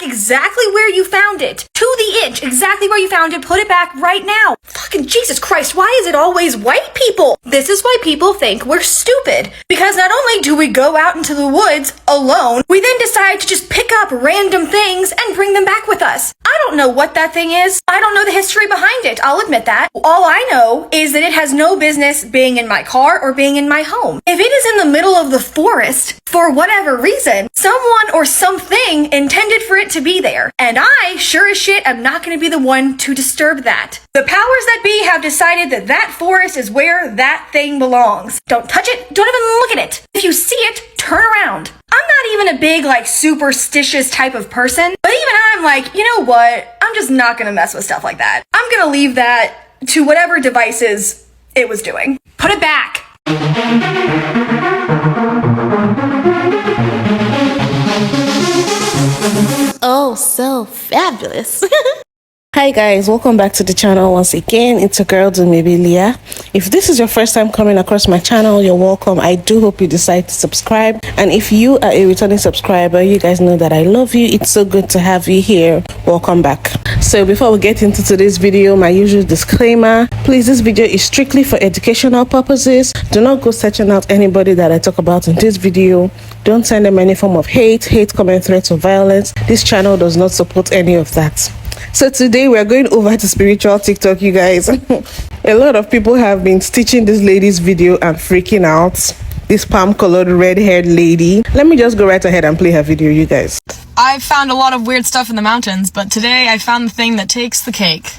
back exactly where you found it. To the inch, exactly where you found it. Put it back right now. Fucking Jesus Christ, why is it always white people? This is why people think we're stupid. Because not only do we go out into the woods alone, we then decide to just pick up random things and bring them back with us. I don't know what that thing is. I don't know the history behind it. I'll admit that. All I know is that it has no business being in my car or being in my home. If it is in the middle of the forest, for whatever reason, someone or something intended for it to be there. And I, sure as shit, am not going to be the one to disturb that. The powers that be have decided that that forest is where that thing belongs. Don't touch it. Don't even look at it. If you see it, turn around. I'm not even a big, superstitious type of person, but even I'm like, you know what? I'm just not going to mess with stuff like that. I'm going to leave that to whatever devices it was doing. Put it back. Oh, so fabulous. Hi guys, welcome back to the channel once again. It's your girl Dumebi. If this is your first time coming across my channel, you're welcome. I do hope you decide to subscribe, and if you are a returning subscriber, you guys know that I love you. It's so good to have you here. Welcome back. So before we get into today's video, my usual disclaimer: please, this video is strictly for educational purposes. Do not go searching out anybody that I talk about in this video. Don't send them any form of hate comment, threats, or violence. This channel does not support any of that. So today we're going over to spiritual TikTok, you guys. A lot of people have been stitching this lady's video and freaking out. This palm-colored red-haired lady. Let me just go right ahead and play her video, you guys. I've found a lot of weird stuff in the mountains, but today I found the thing that takes the cake.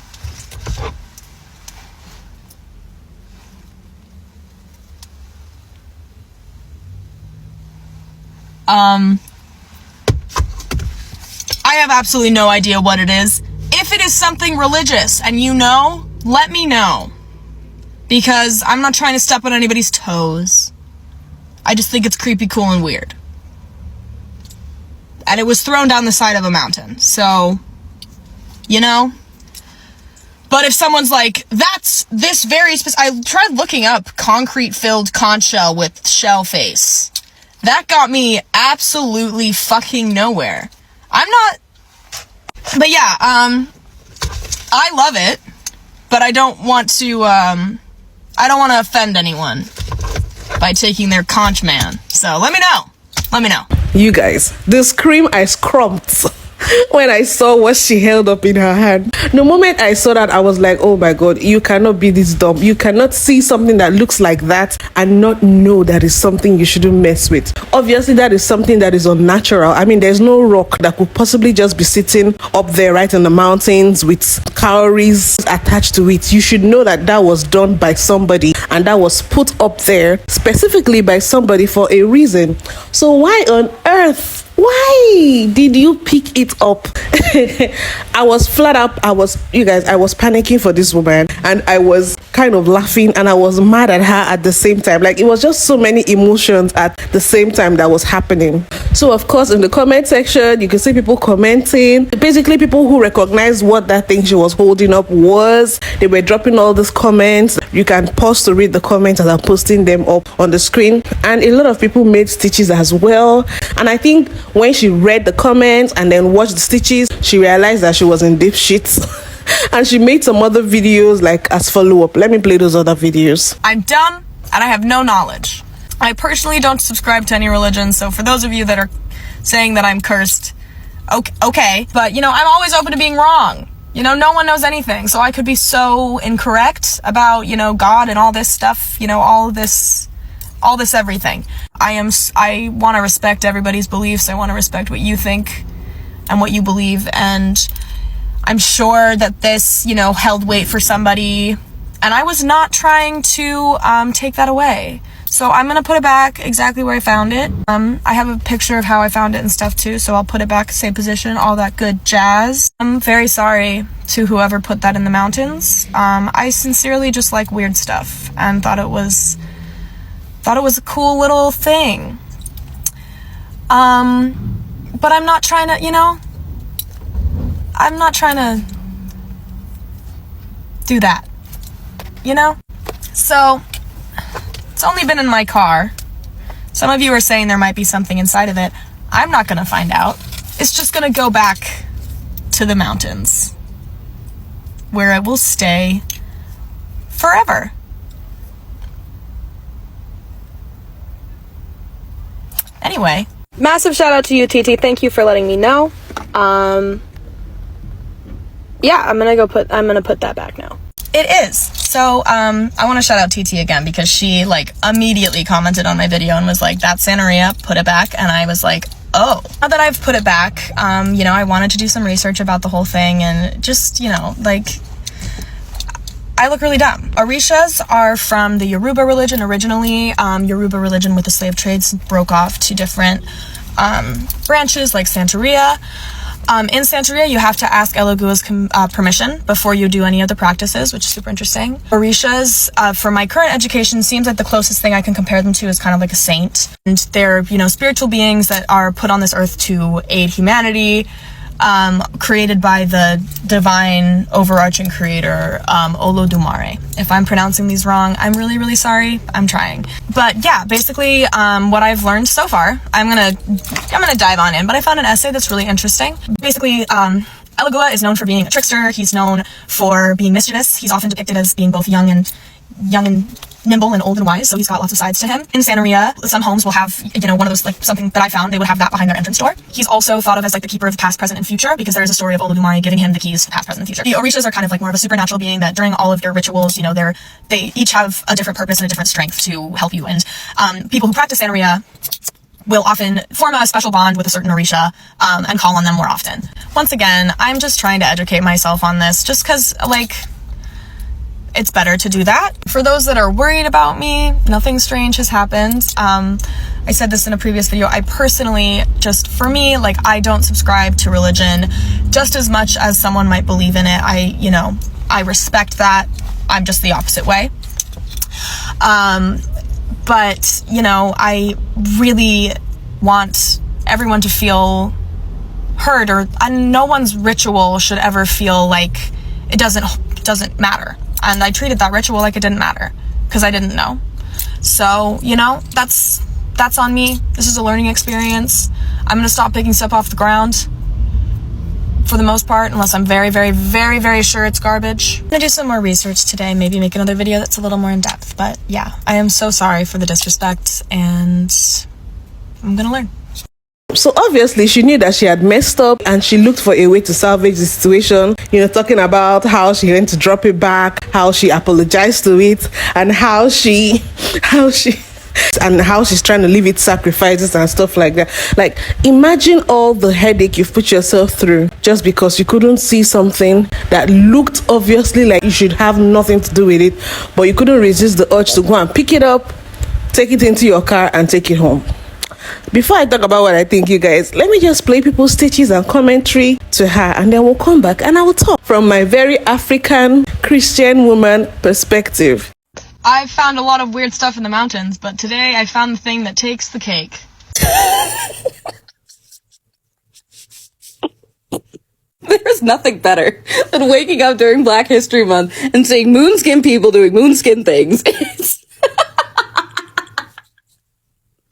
I have absolutely no idea what it is. If it is something religious and you know, let me know. Because I'm not trying to step on anybody's toes. I just think it's creepy, cool, and weird. And it was thrown down the side of a mountain, so, you know. But if someone's like, that's this very I tried looking up concrete-filled conch shell with shell face. That got me absolutely fucking nowhere. I'm not... But yeah, I love it, but I don't want to offend anyone by taking their conch man. So let me know. Let me know. You guys, the scream I scrumped when I saw what she held up in her hand. The moment I saw that, I was like, oh my god, you cannot be this dumb. You cannot see something that looks like that and not know that is something you shouldn't mess with. Obviously, that is something that is unnatural. I mean, there's no rock that could possibly just be sitting up there right in the mountains with cowries attached to it. You should know that that was done by somebody, and that was put up there specifically by somebody for a reason. So why on earth? Why did you pick it up? I was flat up. You guys, I was panicking for this woman, and I was kind of laughing, and I was mad at her at the same time. Like, it was just so many emotions at the same time that was happening. So of course, in the comment section, you can see people commenting. Basically, people who recognize what that thing she was holding up was. They were dropping all these comments. You can pause to read the comments as I'm posting them up on the screen. And a lot of people made stitches as well. And I think when she read the comments and then watched the stitches, she realized that she was in deep shit. And she made some other videos like as follow-up. Let me play those other videos. I'm dumb and I have no knowledge. I personally don't subscribe to any religion, so for those of you that are saying that I'm cursed, okay. But, you know, I'm always open to being wrong. You know, no one knows anything, so I could be so incorrect about, you know, God and all this stuff, you know, all this everything. I want to respect everybody's beliefs. I want to respect what you think and what you believe, and I'm sure that this, you know, held weight for somebody, and I was not trying to take that away. So I'm gonna put it back exactly where I found it. I have a picture of how I found it and stuff too, so I'll put it back, same position, all that good jazz. I'm very sorry to whoever put that in the mountains. I sincerely just like weird stuff and thought it was a cool little thing. But I'm not trying to, you know, I'm not trying to do that, you know? So, it's only been in my car. Some of you are saying there might be something inside of it. I'm not gonna find out. it's just gonna go back to the mountains, where it will stay forever. Anyway, massive shout out to you, TT. Thank you for letting me know. Yeah, I'm gonna put that back now. It is. So, I want to shout out TT again because she, like, immediately commented on my video and was like, that's Santeria, put it back. And I was like, oh. Now that I've put it back, you know, I wanted to do some research about the whole thing and just, you know, like, I look really dumb. Orishas are from the Yoruba religion originally. Yoruba religion with the slave trades broke off to different branches like Santeria. In Santeria, you have to ask Elogua's permission before you do any of the practices, which is super interesting. Orishas, for my current education, seems like the closest thing I can compare them to is kind of like a saint. And they're, you know, spiritual beings that are put on this earth to aid humanity, created by the divine overarching creator, Olodumare. If I'm pronouncing these wrong, I'm really, really sorry. I'm trying. But yeah, basically, what I've learned so far, I'm gonna dive on in, but I found an essay that's really interesting. Basically, Elogoa is known for being a trickster. He's known for being mischievous. He's often depicted as being both young and nimble and old and wise, so he's got lots of sides to him. In Santeria, some homes will have, you know, one of those, like, something that I found, they would have that behind their entrance door. He's also thought of as, like, the keeper of the past, present, and future, because there's a story of Olodumare giving him the keys to the past, present, and future. The Orishas are kind of like more of a supernatural being that during all of your rituals, you know, they each have a different purpose and a different strength to help you. And people who practice Santeria will often form a special bond with a certain Orisha and call on them more often. Once again, I'm just trying to educate myself on this, just because, like, it's better to do that. For those that are worried about me, nothing strange has happened. I said this in a previous video. I personally, just for me, like, I don't subscribe to religion just as much as someone might believe in it. I respect that. I'm just the opposite way. But, you know, I really want everyone to feel heard, and no one's ritual should ever feel like it doesn't matter. And I treated that ritual like it didn't matter because I didn't know. So, you know, that's on me. This is a learning experience. I'm going to stop picking stuff off the ground for the most part, unless I'm very, very, very, very sure it's garbage. I'm going to do some more research today, maybe make another video that's a little more in depth. But yeah, I am so sorry for the disrespect, and I'm going to learn. So obviously she knew that she had messed up and she looked for a way to salvage the situation, you know, talking about how she went to drop it back, how she apologized to it, and how she's trying to leave it sacrifices and stuff like that. Like, imagine all the headache you've put yourself through just because you couldn't see something that looked obviously like you should have nothing to do with it, but you couldn't resist the urge to go and pick it up, take it into your car, and take it home. Before I talk about what I think, you guys, let me just play people's stitches and commentary to her, and then we'll come back and I will talk from my very African Christian woman perspective. I've found a lot of weird stuff in the mountains, but today I found the thing that takes the cake. There's nothing better than waking up during Black History Month and seeing moonskin people doing moonskin things.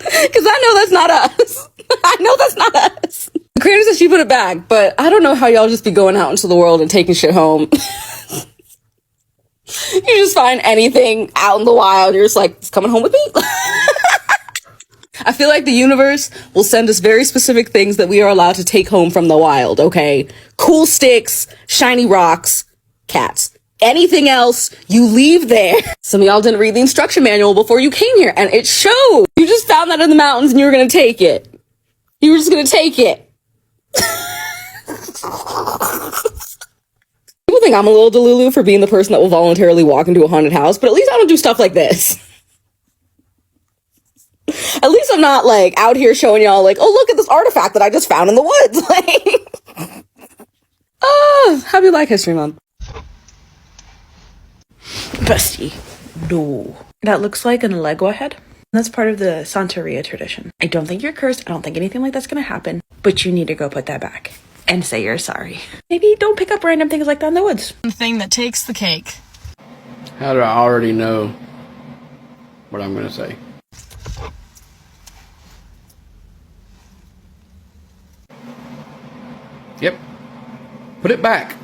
Because I know that's not us. I know that's not us. The creator says she put it back, but I don't know how y'all just be going out into the world and taking shit home. You just find anything out in the wild, you're just like, it's coming home with me? I feel like the universe will send us very specific things that we are allowed to take home from the wild, okay? Cool sticks, shiny rocks, cats. Anything else, you leave there. Some of y'all didn't read the instruction manual before you came here, and it showed. You just found that in the mountains and you were gonna take it. You were just gonna take it. People think I'm a little delulu for being the person that will voluntarily walk into a haunted house, but at least I don't do stuff like this. At least I'm not, like, out here showing y'all, like, oh, look at this artifact that I just found in the woods. Like, oh, happy Black History Month. Bestie. No. That looks like an Lego head. That's part of the Santeria tradition. I don't think you're cursed. I don't think anything like that's gonna happen. But you need to go put that back and say you're sorry. Maybe don't pick up random things like that in the woods. The thing that takes the cake. How do I already know what I'm gonna say? Yep. Put it back.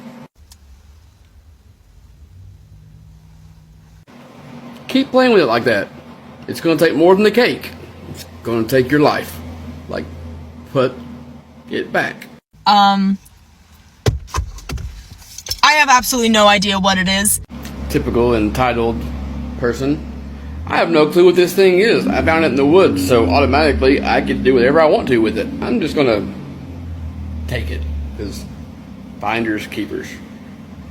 Keep playing with it like that. It's going to take more than the cake. It's going to take your life. Like, put it back. I have absolutely no idea what it is. Typical entitled person. I have no clue what this thing is. I found it in the woods, so automatically I can do whatever I want to with it. I'm just gonna take it, because finders keepers.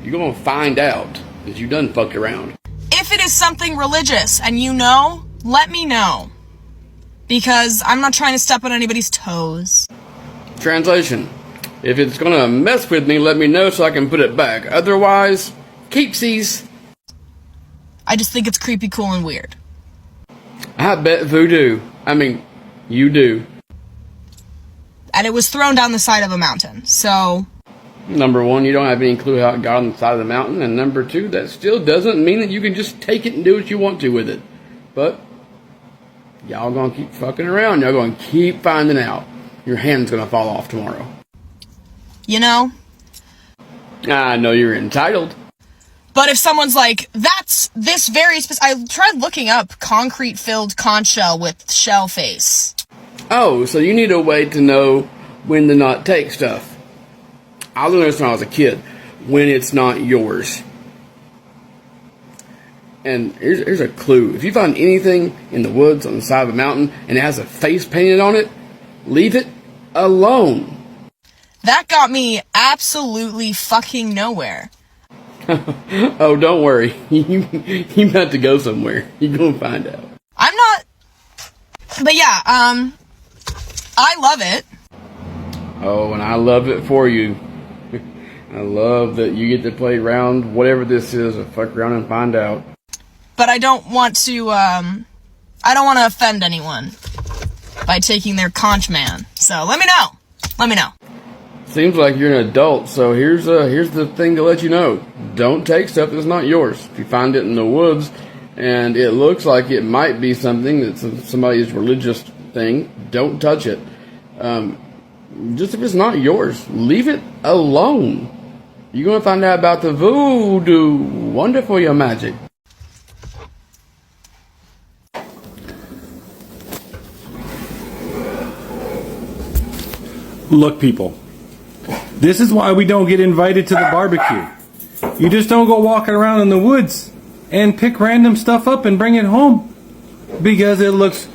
You're gonna find out that you done fucked around. If it is something religious and you know, let me know. Because I'm not trying to step on anybody's toes. Translation. If it's gonna mess with me, let me know so I can put it back. Otherwise, keepsies. I just think it's creepy, cool, and weird. I bet voodoo. I mean, you do. And it was thrown down the side of a mountain, so... Number one, you don't have any clue how it got on the side of the mountain. And number two, that still doesn't mean that you can just take it and do what you want to with it. But y'all gonna keep fucking around. Y'all gonna keep finding out. Your hand's gonna fall off tomorrow. You know? I know you're entitled. But if someone's like, that's this very I tried looking up concrete-filled conch shell with shell face. Oh, so you need a way to know when to not take stuff. I learned this when I was a kid. When it's not yours. And here's a clue. If you find anything in the woods on the side of a mountain and it has a face painted on it, leave it alone. That got me absolutely fucking nowhere. Oh, don't worry. You about to go somewhere. You're gonna find out. I'm not... But yeah, I love it. Oh, and I love it for you. I love that you get to play around, whatever this is, or fuck around and find out. But I don't want to offend anyone by taking their conch man. So let me know. Let me know. Seems like you're an adult, so here's the thing to let you know. Don't take stuff that's not yours. If you find it in the woods and it looks like it might be something that's somebody's religious thing, don't touch it. Just if it's not yours, leave it alone. You're going to find out about the voodoo. Wonderful, your magic. Look, people. This is why we don't get invited to the barbecue. You just don't go walking around in the woods and pick random stuff up and bring it home because it looks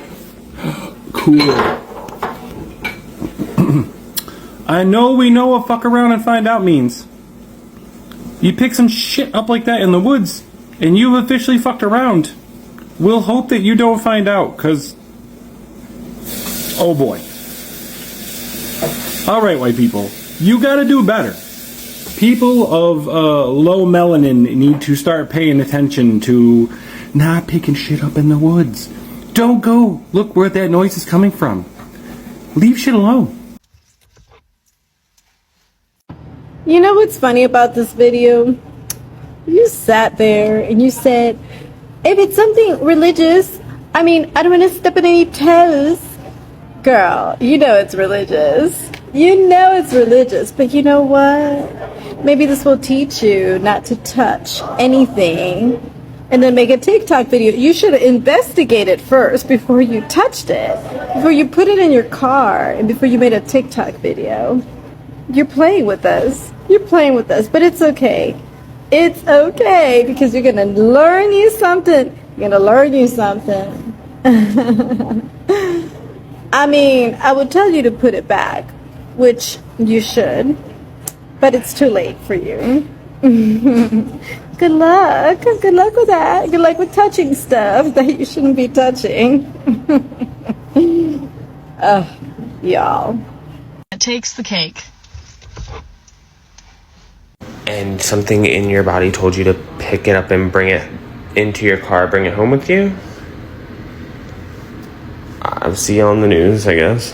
cool. I know we know what fuck around and find out means. You pick some shit up like that in the woods and you've officially fucked around. We'll hope that you don't find out, cause oh boy. Alright, white people. You gotta do better. People of low melanin need to start paying attention to not picking shit up in the woods. Don't go look where that noise is coming from. Leave shit alone. You know what's funny about this video? You sat there and you said, if it's something religious, I mean, I don't want to step on any toes. Girl, you know it's religious. You know it's religious, but you know what? Maybe this will teach you not to touch anything and then make a TikTok video. You should have investigated first before you touched it, before you put it in your car, and before you made a TikTok video. You're playing with us. You're playing with us, but it's okay. It's okay, because you're going to learn you something. You're going to learn you something. I mean, I would tell you to put it back, which you should, but it's too late for you. Good luck. Good luck with that. Good luck with touching stuff that you shouldn't be touching. Y'all. It takes the cake. And something in your body told you to pick it up and bring it into your car, bring it home with you? I'll see you on the news, I guess.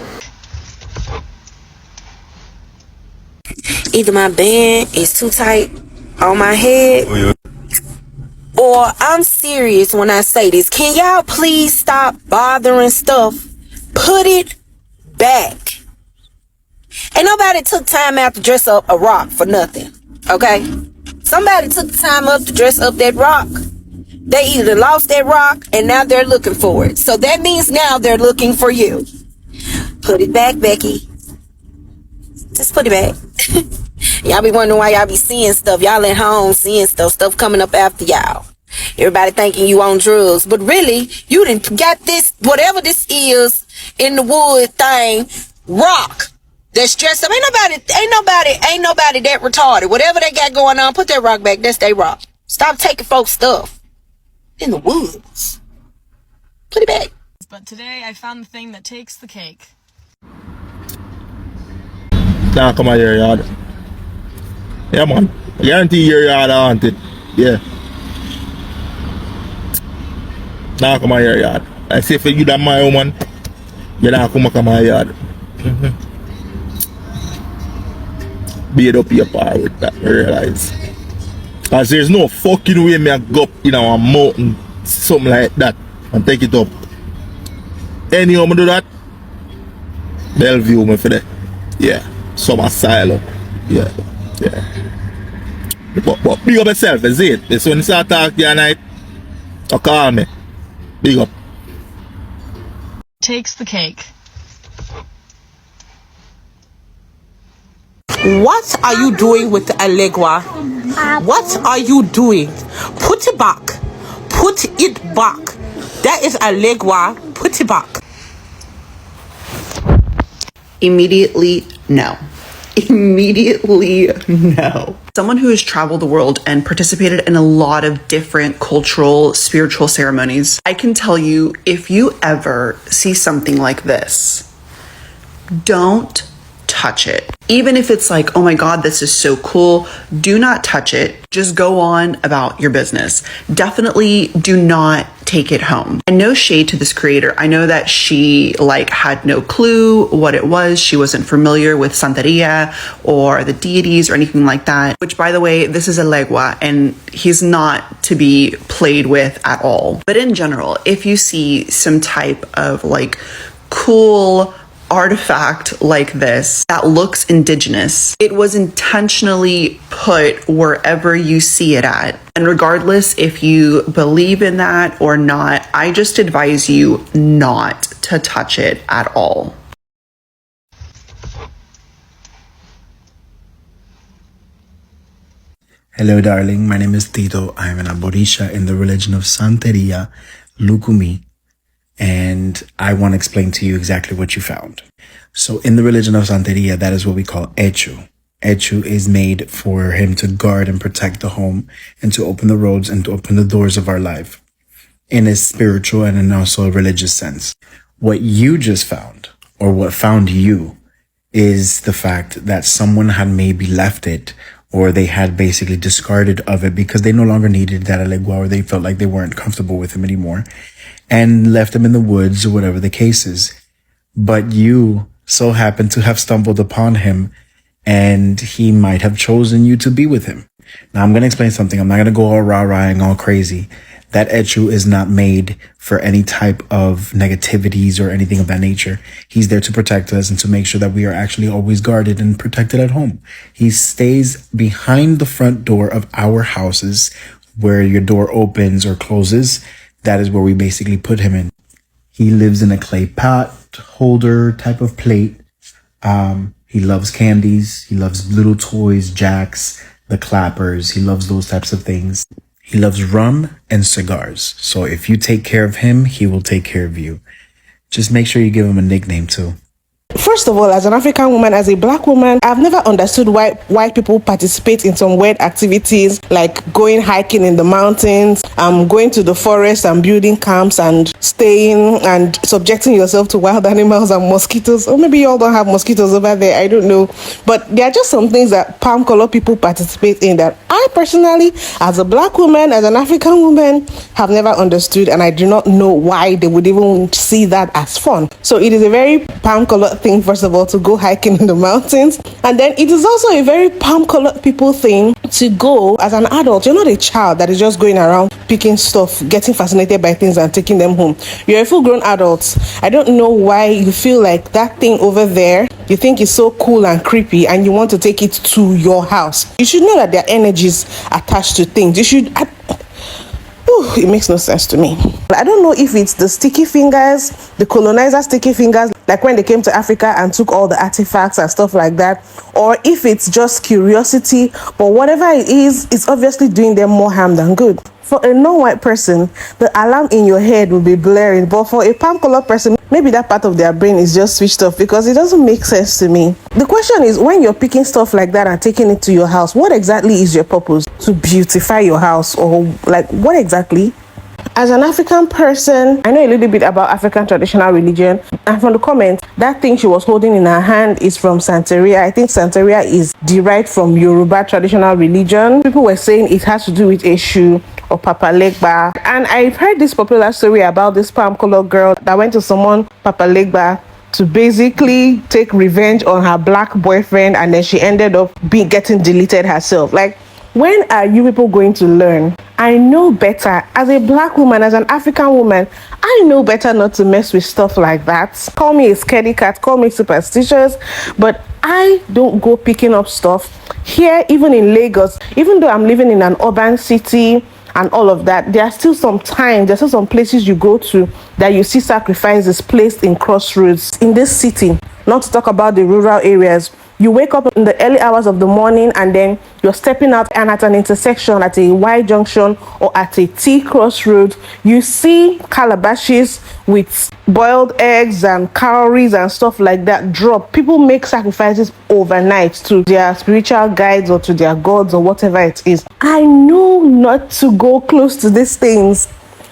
Either my band is too tight on my head, or I'm serious when I say this. Can y'all please stop bothering stuff? Put it back. Ain't nobody took time out to dress up a rock for nothing. Okay? Somebody took the time up to dress up that rock. They either lost that rock and now they're looking for it. So that means now they're looking for you. Put it back, Becky. Just put it back. Y'all be wondering why y'all be seeing stuff. Y'all at home seeing stuff coming up after y'all. Everybody thinking you on drugs. But really, you done got this, whatever this is, in the wood thing, rock. That's dressed up. Ain't nobody that retarded. Whatever they got going on, put that rock back. That's their rock. Stop taking folks' stuff in the woods. Put it back. But today I found the thing that takes the cake. Now come on your yard. Yeah, man. I guarantee your yard haunted. Yeah. Now come on your yard. I say for you that my woman, you now come on my yard. Beat up your power with that, I realize. Cause there's no fucking way me I go up in a mountain, something like that, and take it up. Any woman do that, they'll view me for that. Yeah. Some asylum. Yeah. But big up yourself, is it? This when you start talking to you at night, or call me. Big up. Takes the cake. What are you doing with the Allegua? What are you doing? Put it back. Put it back. That is Allegua. Put it back. Immediately, no. Immediately, no. Someone who has traveled the world and participated in a lot of different cultural, spiritual ceremonies, I can tell you, if you ever see something like this, don't touch it. Even if it's like, oh my God, this is so cool, do not touch it. Just go on about your business. Definitely do not take it home. And no shade to this creator. I know that she had no clue what it was. She wasn't familiar with Santeria or the deities or anything like that, which by the way, this is a legua and he's not to be played with at all. But in general, if you see some type of cool artifact like this that looks indigenous, it was intentionally put wherever you see it at. And regardless if you believe in that or not, I just advise you not to touch it at all. Hello, darling. My name is Tito. I'm an Orisha in the religion of Santeria, Lukumi, and I want to explain to you exactly what you found. So in the religion of Santeria, that is what we call Echu. Echu is made for him to guard and protect the home and to open the roads and to open the doors of our life in a spiritual and in also a religious sense. What you just found, or what found you, is the fact that someone had maybe left it, or they had basically discarded of it because they no longer needed that alegua, or they felt like they weren't comfortable with him anymore, and left him in the woods or whatever the case is. But you so happened to have stumbled upon him, and he might have chosen you to be with him. Now I'm going to explain something. I'm not going to go all rah-rah and all crazy. That Echu is not made for any type of negativities or anything of that nature. He's there to protect us and to make sure that we are actually always guarded and protected at home. He stays behind the front door of our houses where your door opens or closes. That is where we basically put him in. He lives in a clay pot holder type of plate. He loves candies. He loves little toys, jacks, the clappers. He loves those types of things. He loves rum and cigars. So if you take care of him, he will take care of you. Just make sure you give him a nickname too. First of all, as an African woman, as a black woman, I've never understood why white people participate in some weird activities like going hiking in the mountains, going to the forest and building camps and staying and subjecting yourself to wild animals and mosquitoes. Or maybe you all don't have mosquitoes over there, I don't know. But there are just some things that palm color people participate in that I personally, as a black woman, as an African woman, have never understood, and I do not know why they would even see that as fun. So it is a very palm color thing, first of all, to go hiking in the mountains, and then it is also a very palm colored people thing to go as an adult. You're not a child that is just going around picking stuff, getting fascinated by things and taking them home. You're a full-grown adult. I don't know why you feel like that thing over there, you think is so cool and creepy and you want to take it to your house. You should know that there are energies attached to things. You should... it makes no sense to me. I don't know if it's the sticky fingers, the colonizer sticky fingers, like when they came to Africa and took all the artifacts and stuff like that, or if it's just curiosity, but whatever it is, it's obviously doing them more harm than good. For a non-white person, the alarm in your head will be blaring, but for a palm color person, maybe that part of their brain is just switched off because it doesn't make sense to me. The question is, when you're picking stuff like that and taking it to your house, what exactly is your purpose? To beautify your house, or like what exactly? As an African person, I know a little bit about African traditional religion, and from the comments, that thing she was holding in her hand is from Santeria. I think Santeria is derived from Yoruba traditional religion. People were saying it has to do with Eshu or Papa Legba, and I've heard this popular story about this palm color girl that went to summon Papa Legba to basically take revenge on her black boyfriend, and then she ended up getting deleted herself. Like, when are you people going to learn? I know better. As a black woman, as an African woman, I know better not to mess with stuff like that. Call me a scaredy cat, call me superstitious, but I don't go picking up stuff. Here, even in Lagos, even though I'm living in an urban city and all of that, there's still some places you go to that you see sacrifices placed in crossroads in this city, not to talk about the rural areas. You wake up in the early hours of the morning and then you're stepping out, and at an intersection, at a Y junction or at a T crossroad, you see calabashes with boiled eggs and cowries and stuff like that drop. People make sacrifices overnight to their spiritual guides or to their gods or whatever it is. I know not to go close to these things.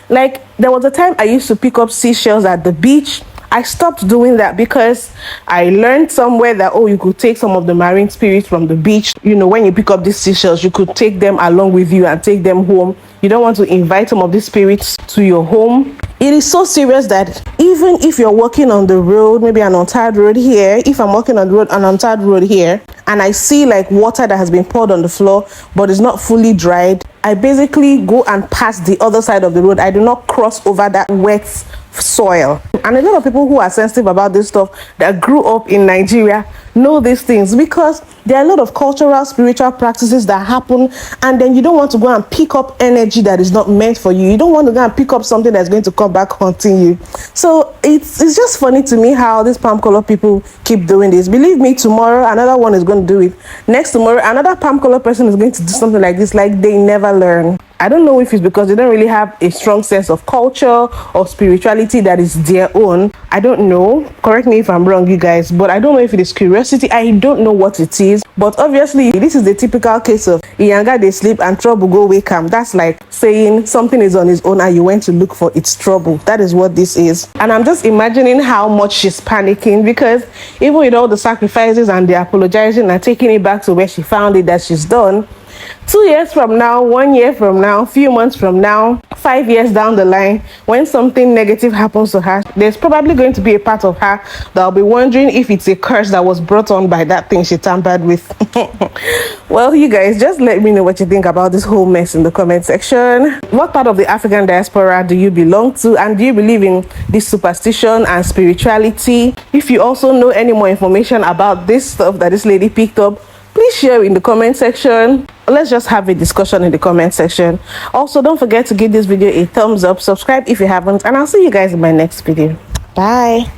Like, there was a time I used to pick up seashells at the beach. I stopped doing that because I learned somewhere that, you could take some of the marine spirits from the beach. You know, when you pick up these seashells, you could take them along with you and take them home. You don't want to invite some of these spirits to your home. It is so serious that even if you're walking on the road, maybe an untarred road here, if I'm walking on the road, an untarred road here, and I see like water that has been poured on the floor, but it's not fully dried, I basically go and pass the other side of the road. I do not cross over that wet soil. And a lot of people who are sensitive about this stuff that grew up in Nigeria know these things, because there are a lot of cultural, spiritual practices that happen, and then you don't want to go and pick up energy that is not meant for you. You don't want to go and pick up something that's going to come back haunting you. So it's just funny to me how these palm color people keep doing this. Believe me, tomorrow another one is going to do it. Next tomorrow another palm color person is going to do something like this. Like, they never learn. I don't know if it's because they don't really have a strong sense of culture or spirituality that is their own. I don't know. Correct me if I'm wrong, you guys, but I don't know if it is curiosity. I don't know what it is. But obviously, this is the typical case of Iyanga they sleep and trouble go wake up. That's like saying something is on its own and you went to look for its trouble. That is what this is. And I'm just imagining how much she's panicking, because even with all the sacrifices and the apologizing and taking it back to where she found it that she's done, 2 years from now, 1 year from now, few months from now, 5 years down the line, when something negative happens to her, there's probably going to be a part of her that'll be wondering if it's a curse that was brought on by that thing she tampered with. Well, you guys, just let me know what you think about this whole mess in the comment section. What part of the African diaspora do you belong to, and do you believe in this superstition and spirituality? If you also know any more information about this stuff that this lady picked up, please share in the comment section. Let's just have a discussion in the comment section. Also, don't forget to give this video a thumbs up, subscribe if you haven't, and I'll see you guys in my next video. Bye.